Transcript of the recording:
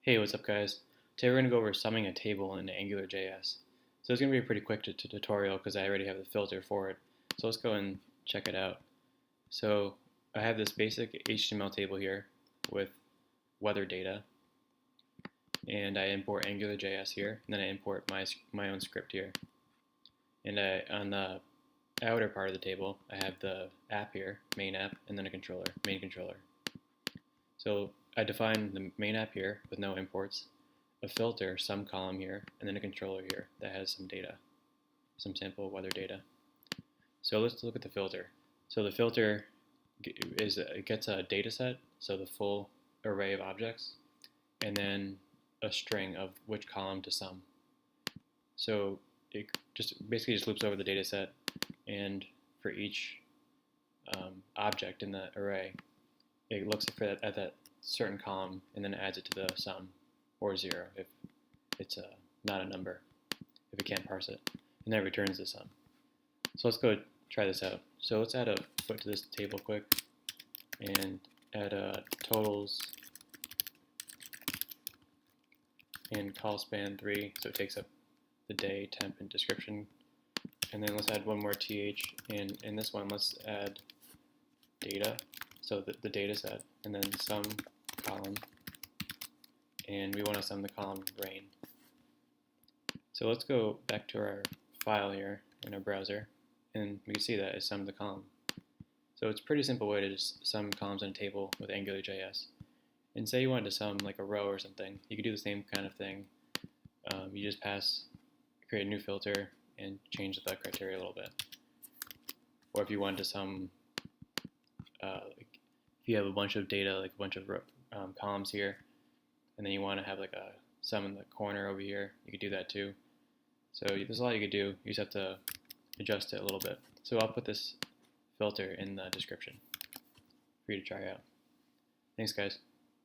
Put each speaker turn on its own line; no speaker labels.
Hey, what's up guys? Today we're going to go over summing a table in AngularJS. So it's going to be a pretty quick tutorial because I already have the filter for it. So let's go and check it out. So I have this basic HTML table here with weather data, and I import AngularJS here, and then I import my own script here. And on the outer part of the table, I have the app here, main app, and then a controller, main controller. So I define the main app here with no imports, a filter, some column here, and then a controller here that has some data, some sample weather data. So let's look at the filter. So the filter it gets a data set, so the full array of objects, and then a string of which column to sum. So it basically just loops over the data set, and for each object in the array, it looks at that certain column and then adds it to the sum, or 0 if it's not a number, if it can't parse it, and then it returns the sum. So let's go try this out. So let's add a foot to this table quick and add totals and call span 3, so it takes up the day, temp, and description. And then let's add one more th, and in this one let's add data, so the data set, and then sum column, and we want to sum the column rain. So let's go back to our file here in our browser, and we can see that it summed the column. So it's a pretty simple way to just sum columns in a table with AngularJS. And say you wanted to sum like a row or something, you could do the same kind of thing. You just create a new filter and change the criteria a little bit. Or if you wanted to sum, if you have a bunch of data, like a bunch of columns here, and then you want to have like a sum in the corner over here, you could do that too. So there's a lot you could do. You just have to adjust it a little bit. So I'll put this filter in the description for you to try out. Thanks guys.